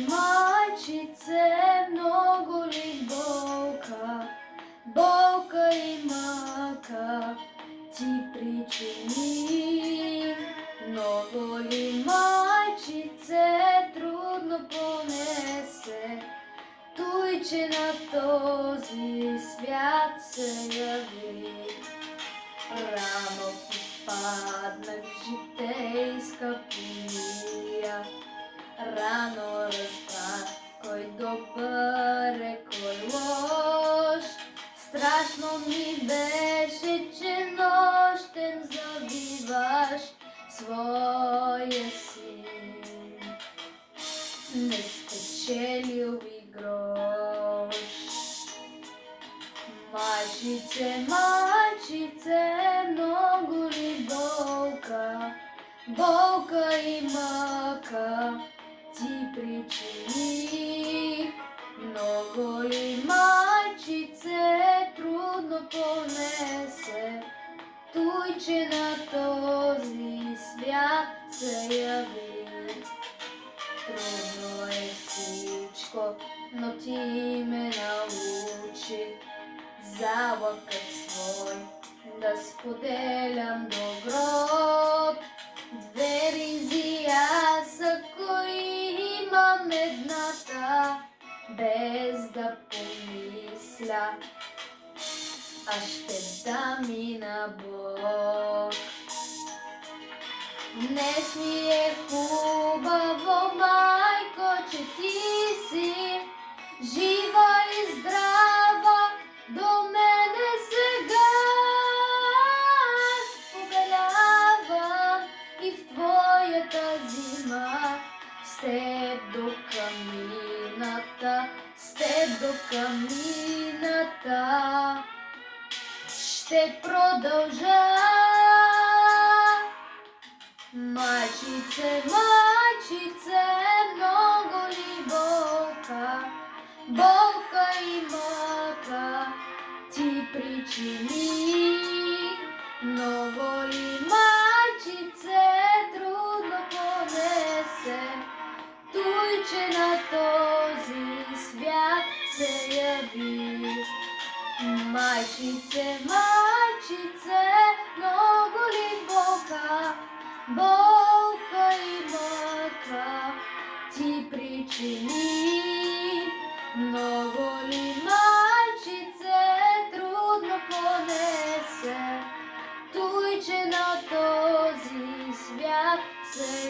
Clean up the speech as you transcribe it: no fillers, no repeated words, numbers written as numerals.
Majčice, mnogo li bolka i maka ti pričini. Mnogo li majčice trudno ponese, tuj će na този свят се яви. Рано попаднах в житейска помия, рано разбрах кой добър е, кой лош. Страшно ми беше, че нощем завиваш своя син. Не спечелил и грош. Majčice, mnogo li bolka i maka ti pričini. Mnogo li majčice trudno ponese, tuj će na този свят се яви. Трудно е всичко, но ти ме научи залъкът свой да споделям до гроб. Две ризи аз, ако имам едната, без да помисля, аз ще дам и на Бог. Днес ми е хубаво, майко, че ти си жива и здрава до мене сега. Аз побелявам и в твоята зима, с теб до камината, с теб до камината ще продължа. Majčice, mnogo li bolka i maka ti pričini. Mnogo li majčice trudno ponese, tuj će na този свят се яви. Majčice, mnogo li bolka i maka ti pričini. Mnogo li majčice trudno ponese, tuj će na този свят се